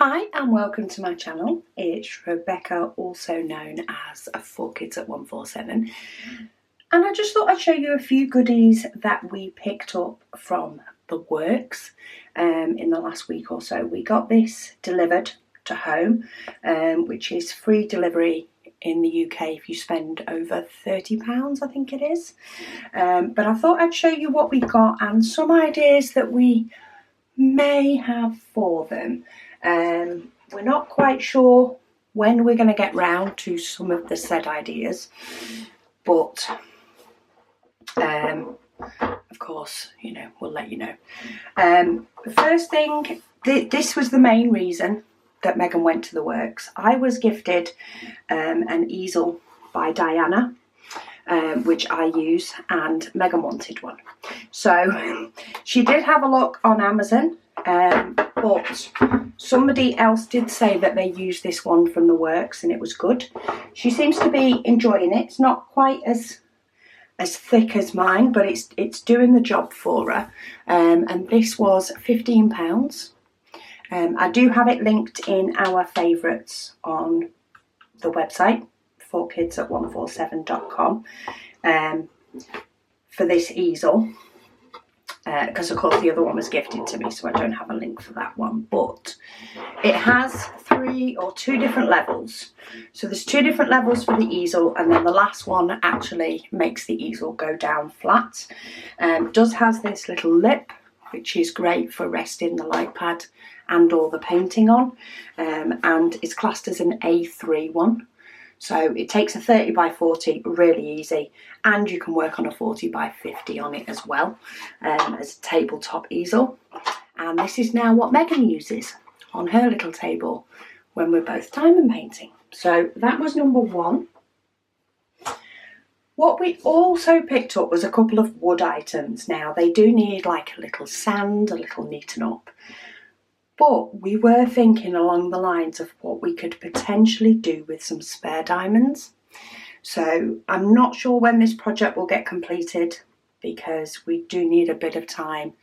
Hi and welcome to my channel. It's Rebecca, also known as 4Kids at 147, and I just thought I'd show you a few goodies that we picked up from the works in the last week or so. We got this delivered to home, which is free delivery in the UK if you spend over £30, I think it is. But I thought I'd show you what we got and some ideas that we may have for them. We're not quite sure when we're going to get round to some of the said ideas, but of course, we'll let you know. The first thing, this was the main reason that Megan went to the works. I was gifted an easel by Diana, which I use, and Megan wanted one. So she did have a look on Amazon, but somebody else did say that they used this one from the works and it was good. She seems to be enjoying it. It's not quite as thick as mine, but it's doing the job for her. And this was £15. I do have it linked in our favourites on the website, 4Kids at 147.com, for this easel, because of course the other one was gifted to me, so I don't have a link for that one. But it has two different levels. So there's 2 different levels for the easel, and then the last one actually makes the easel go down flat. It does has this little lip, which is great for resting the light pad and or the painting on, and it's classed as an A3 one. So it takes a 30 by 40 really easy, and you can work on a 40 by 50 on it as well, as a tabletop easel. And this is now what Megan uses on her little table when we're both diamond painting. So that was number 1. What we also picked up was a couple of wood items. Now they do need like a little sand, a little neaten up. But we were thinking along the lines of what we could potentially do with some spare diamonds. So I'm not sure when this project will get completed, because we do need a bit of time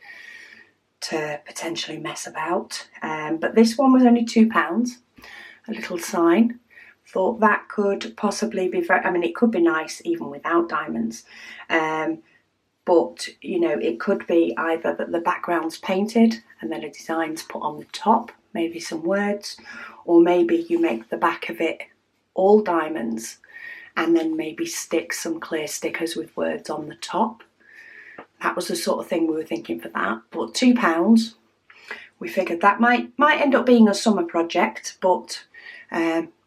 to potentially mess about. But this one was only £2, a little sign. Thought that could possibly be it could be nice even without diamonds. But, it could be either that the background's painted and then a design's put on the top, maybe some words, or maybe you make the back of it all diamonds and then maybe stick some clear stickers with words on the top. That was the sort of thing we were thinking for that. But £2, we figured that might end up being a summer project, but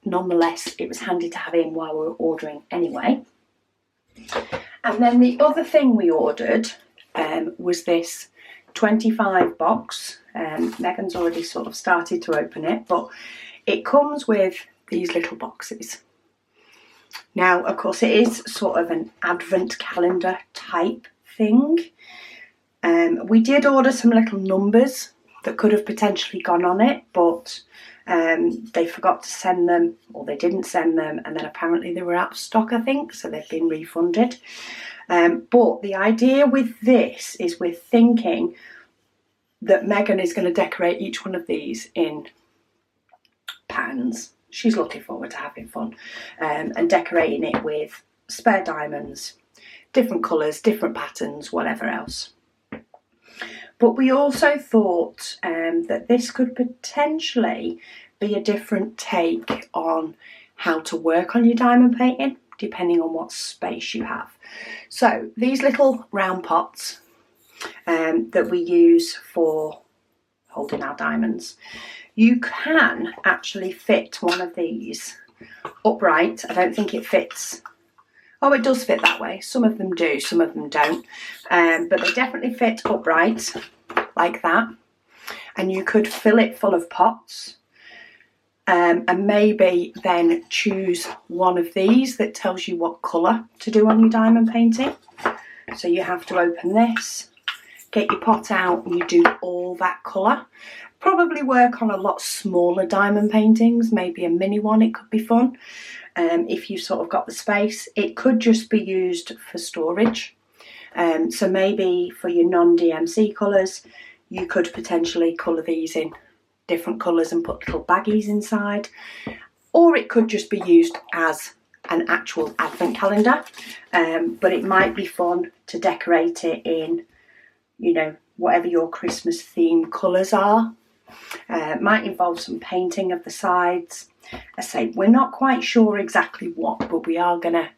nonetheless, it was handy to have in while we were ordering anyway. And then the other thing we ordered was this 25 box. Megan's already sort of started to open it, but it comes with these little boxes. Now, of course, it is sort of an advent calendar type thing. We did order some little numbers that could have potentially gone on it, but they forgot to send them, or they didn't send them, and then apparently they were out of stock, I think, so they've been refunded. But the idea with this is we're thinking that Megan is going to decorate each one of these in pans. She's looking forward to having fun, and decorating it with spare diamonds, different colours, different patterns, whatever else. But we also thought that this could potentially be a different take on how to work on your diamond painting, depending on what space you have. So these little round pots that we use for holding our diamonds, you can actually fit one of these upright. I don't think it fits. Oh, it does fit that way. Some of them do, some of them don't. But they definitely fit upright like that. And you could fill it full of pots. And maybe then choose one of these that tells you what colour to do on your diamond painting. So you have to open this, get your pot out, and you do all that colour. Probably work on a lot smaller diamond paintings, maybe a mini one, it could be fun. If you've sort of got the space. It could just be used for storage. So maybe for your non-DMC colours, you could potentially colour these in different colours and put little baggies inside, or it could just be used as an actual advent calendar, but it might be fun to decorate it in, you know, whatever your Christmas theme colours are. It might involve some painting of the sides. I say we're not quite sure exactly what, but we are going to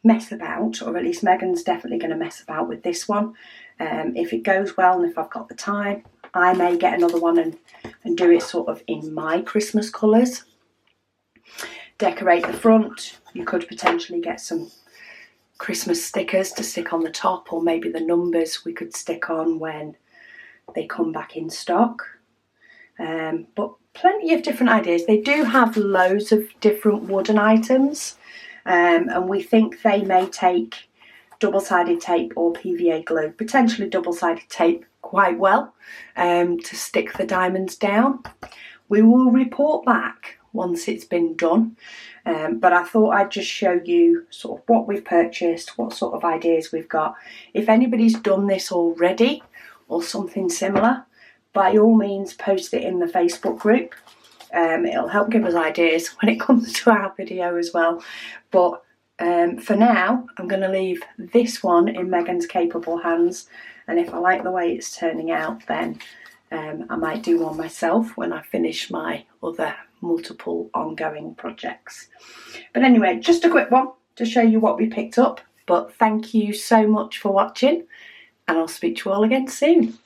mess about, or at least Megan's definitely going to mess about with this one. If it goes well and if I've got the time, I may get another one and do it sort of in my Christmas colours. Decorate the front. You could potentially get some Christmas stickers to stick on the top, or maybe the numbers we could stick on when they come back in stock. But plenty of different ideas. They do have loads of different wooden items, and we think they may take double-sided tape or PVA glue, potentially double-sided tape quite well, to stick the diamonds down. We will report back once it's been done, but I thought I'd just show you sort of what we've purchased, what sort of ideas we've got. If anybody's done this already or something similar, by all means post it in the Facebook group. It'll help give us ideas when it comes to our video as well. But for now, I'm going to leave this one in Megan's capable hands, and if I like the way it's turning out, then I might do one myself when I finish my other multiple ongoing projects. But anyway, just a quick one to show you what we picked up. But thank you so much for watching, and I'll speak to you all again soon.